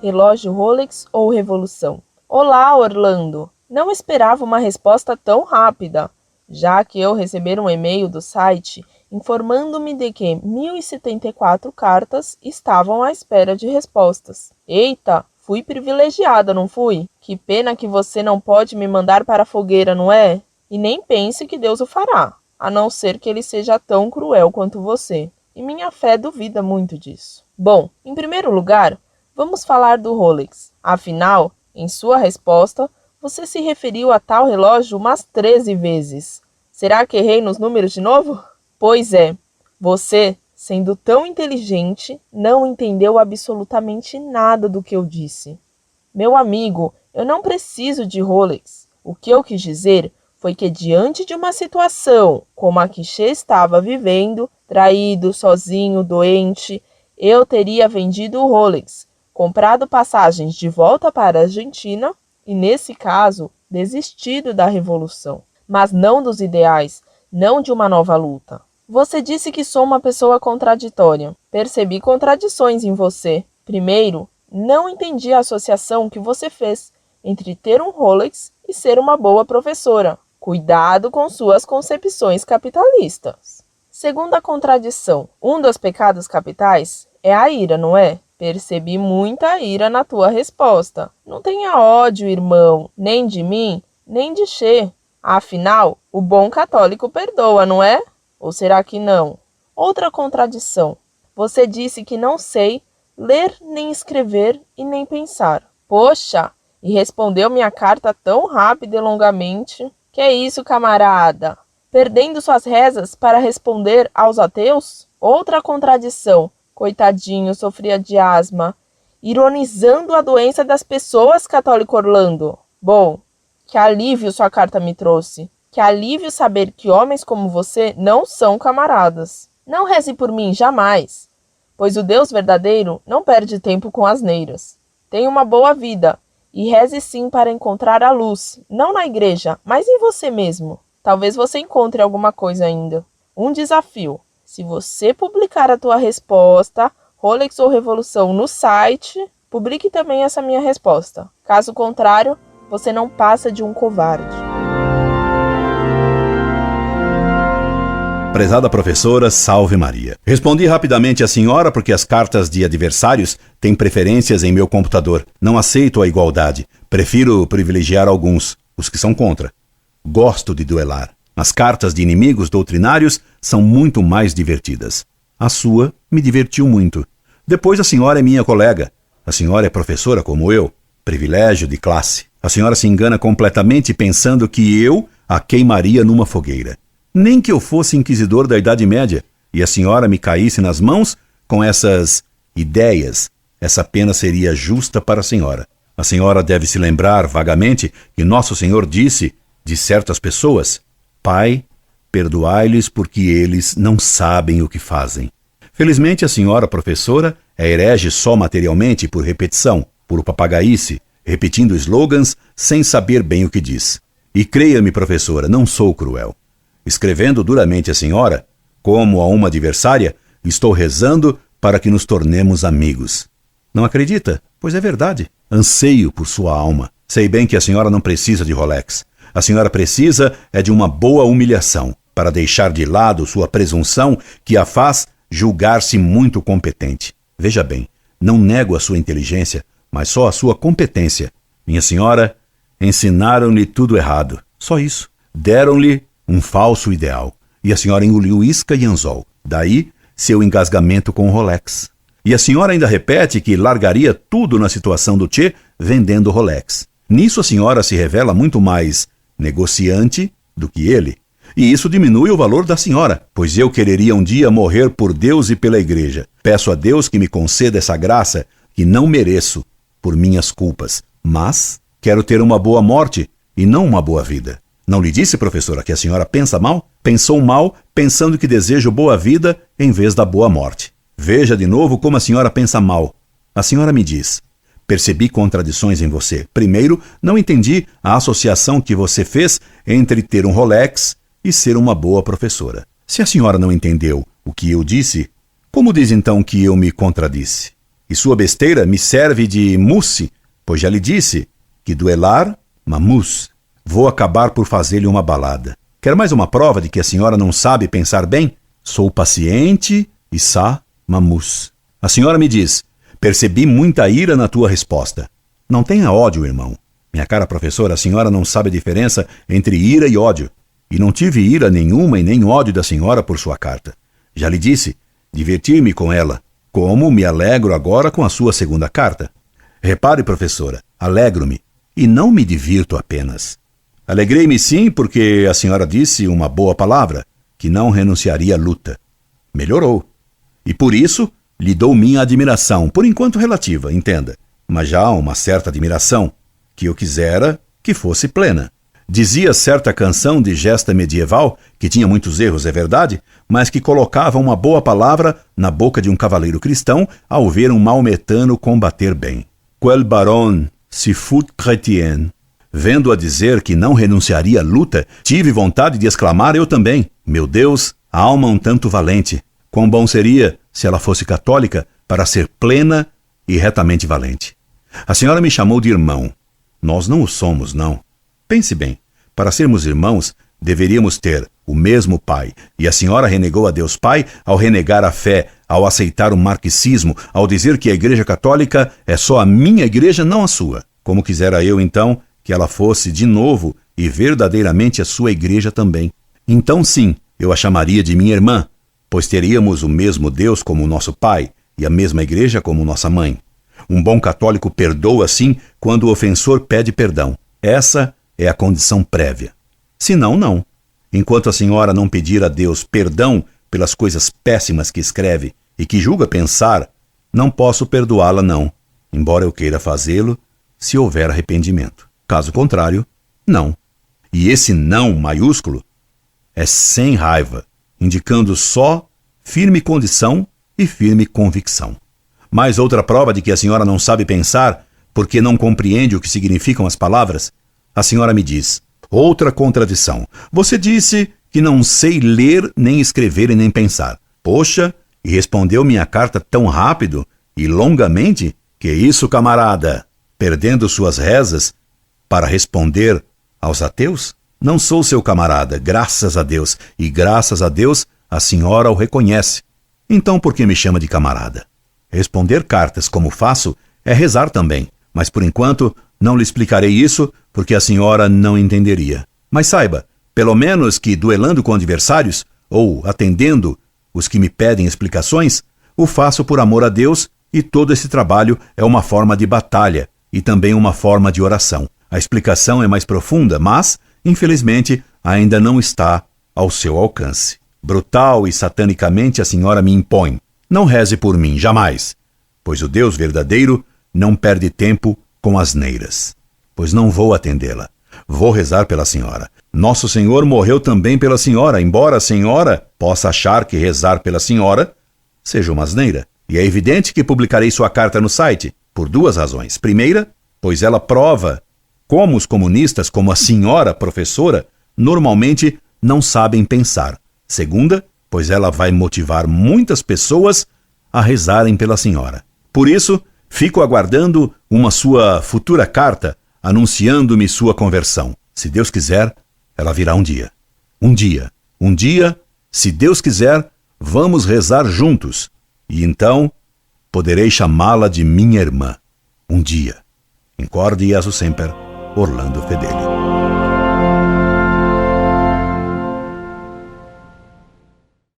relógio Rolex ou Revolução? Olá, Orlando! Não esperava uma resposta tão rápida, já que eu receber um e-mail do site informando-me de que 1074 cartas estavam à espera de respostas. Eita, fui privilegiada, não fui? Que pena que você não pode me mandar para a fogueira, não é? E nem pense que Deus o fará, a não ser que ele seja tão cruel quanto você. E minha fé duvida muito disso. Bom, em primeiro lugar, vamos falar do Rolex. Afinal, em sua resposta, você se referiu a tal relógio umas 13 vezes. Será que errei nos números de novo? Pois é, você, sendo tão inteligente, não entendeu absolutamente nada do que eu disse. Meu amigo, eu não preciso de Rolex. O que eu quis dizer foi que diante de uma situação como a que Che estava vivendo, traído, sozinho, doente, eu teria vendido o Rolex, comprado passagens de volta para a Argentina e, nesse caso, desistido da revolução. Mas não dos ideais, não de uma nova luta. Você disse que sou uma pessoa contraditória. Percebi contradições em você. Primeiro, não entendi a associação que você fez entre ter um Rolex e ser uma boa professora. Cuidado com suas concepções capitalistas. Segunda contradição. Um dos pecados capitais é a ira, não é? Percebi muita ira na tua resposta. Não tenha ódio, irmão, nem de mim, nem de Che. Afinal, o bom católico perdoa, não é? Ou será que não? Outra contradição. Você disse que não sei ler, nem escrever e nem pensar. Poxa! E respondeu minha carta tão rápido e longamente. Que é isso, camarada? Perdendo suas rezas para responder aos ateus? Outra contradição. Coitadinho, sofria de asma. Ironizando a doença das pessoas, católico Orlando. Bom, que alívio sua carta me trouxe. Que alívio saber que homens como você não são camaradas. Não reze por mim, jamais, pois o Deus verdadeiro não perde tempo com asneiras. Tenha uma boa vida e reze sim para encontrar a luz, não na igreja, mas em você mesmo. Talvez você encontre alguma coisa ainda. Um desafio. Se você publicar a tua resposta, Rolex ou Revolução, no site, publique também essa minha resposta. Caso contrário, você não passa de um covarde. Prezada professora, salve Maria. Respondi rapidamente à senhora porque as cartas de adversários têm preferências em meu computador. Não aceito a igualdade. Prefiro privilegiar alguns, os que são contra. Gosto de duelar. As cartas de inimigos doutrinários são muito mais divertidas. A sua me divertiu muito. Depois a senhora é minha colega. A senhora é professora como eu. Privilégio de classe. A senhora se engana completamente pensando que eu a queimaria numa fogueira. Nem que eu fosse inquisidor da Idade Média e a senhora me caísse nas mãos com essas ideias, essa pena seria justa para a senhora. A senhora deve se lembrar vagamente que Nosso Senhor disse de certas pessoas: Pai, perdoai-lhes porque eles não sabem o que fazem. Felizmente a senhora professora é herege só materialmente por repetição, por papagaice, repetindo slogans sem saber bem o que diz. E creia-me, professora, não sou cruel. Escrevendo duramente a senhora, como a uma adversária, estou rezando para que nos tornemos amigos. Não acredita? Pois é verdade. Anseio por sua alma. Sei bem que a senhora não precisa de Rolex. A senhora precisa é de uma boa humilhação, para deixar de lado sua presunção que a faz julgar-se muito competente. Veja bem, não nego a sua inteligência, mas só a sua competência. Minha senhora, ensinaram-lhe tudo errado. Só isso. Deram-lhe um falso ideal. E a senhora engoliu isca e anzol. Daí, seu engasgamento com o Rolex. E a senhora ainda repete que largaria tudo na situação do Che vendendo Rolex. Nisso a senhora se revela muito mais negociante do que ele. E isso diminui o valor da senhora, pois eu quereria um dia morrer por Deus e pela igreja. Peço a Deus que me conceda essa graça que não mereço por minhas culpas. Mas quero ter uma boa morte e não uma boa vida. Não lhe disse, professora, que a senhora pensa mal? Pensou mal, pensando que desejo boa vida em vez da boa morte. Veja de novo como a senhora pensa mal. A senhora me diz: percebi contradições em você. Primeiro, não entendi a associação que você fez entre ter um Rolex e ser uma boa professora. Se a senhora não entendeu o que eu disse, como diz então que eu me contradisse? e sua besteira me serve de mousse, pois já lhe disse que duelar, mamus. Vou acabar por fazer-lhe uma balada. Quer mais uma prova de que a senhora não sabe pensar bem? Sou paciente e sa mamus. A senhora me diz: percebi muita ira na tua resposta. Não tenha ódio, irmão. Minha cara professora, a senhora não sabe a diferença entre ira e ódio. E não tive ira nenhuma e nem ódio da senhora por sua carta. Já lhe disse, divertir-me com ela, como me alegro agora com a sua segunda carta. Repare, professora, alegro-me e não me divirto apenas. Alegrei-me sim porque a senhora disse uma boa palavra, que não renunciaria à luta. Melhorou. E por isso lhe dou minha admiração, por enquanto relativa, entenda, mas já uma certa admiração, que eu quisera que fosse plena. Dizia certa canção de gesta medieval, que tinha muitos erros, é verdade, mas que colocava uma boa palavra na boca de um cavaleiro cristão ao ver um maometano combater bem. Quel baron se fut chrétien. Vendo-a dizer que não renunciaria à luta, tive vontade de exclamar eu também: meu Deus, alma um tanto valente. Quão bom seria, se ela fosse católica, para ser plena e retamente valente. A senhora me chamou de irmão. Nós não o somos, não. Pense bem, para sermos irmãos, deveríamos ter o mesmo pai, e a senhora renegou a Deus Pai ao renegar a fé, ao aceitar o marxismo, ao dizer que a Igreja Católica é só a minha igreja, não a sua. Como quisera eu, então, que ela fosse de novo e verdadeiramente a sua igreja também. Então sim, eu a chamaria de minha irmã, pois teríamos o mesmo Deus como nosso pai e a mesma igreja como nossa mãe. Um bom católico perdoa, sim, quando o ofensor pede perdão. Essa é a condição prévia. Se não, não. Enquanto a senhora não pedir a Deus perdão pelas coisas péssimas que escreve e que julga pensar, não posso perdoá-la, não, embora eu queira fazê-lo se houver arrependimento. Caso contrário, não. E esse não maiúsculo é sem raiva, indicando só firme condição e firme convicção. Mais outra prova de que a senhora não sabe pensar porque não compreende o que significam as palavras. A senhora me diz: outra contradição. Você disse que não sei ler, nem escrever e nem pensar. Poxa, e respondeu minha carta tão rápido e longamente? Que isso, camarada? Perdendo suas rezas para responder aos ateus? Não sou seu camarada, graças a Deus, e graças a Deus a senhora o reconhece. Então por que me chama de camarada? Responder cartas como faço é rezar também, mas por enquanto não lhe explicarei isso porque a senhora não entenderia. Mas saiba, pelo menos que duelando com adversários, ou atendendo os que me pedem explicações, o faço por amor a Deus e todo esse trabalho é uma forma de batalha e também uma forma de oração. A explicação é mais profunda, mas, infelizmente, ainda não está ao seu alcance. Brutal e satanicamente a senhora me impõe: não reze por mim, jamais, pois o Deus verdadeiro não perde tempo com asneiras. Pois não vou atendê-la. Vou rezar pela senhora. Nosso Senhor morreu também pela senhora, embora a senhora possa achar que rezar pela senhora seja uma asneira. E é evidente que publicarei sua carta no site, por duas razões. Primeira, pois ela prova como os comunistas, como a senhora professora, normalmente não sabem pensar. Segunda, pois ela vai motivar muitas pessoas a rezarem pela senhora. Por isso, fico aguardando uma sua futura carta anunciando-me sua conversão. Se Deus quiser, ela virá um dia. Um dia, se Deus quiser, vamos rezar juntos. E então, poderei chamá-la de minha irmã. Um dia. Incorde Jesus Semper, Orlando Fedeli.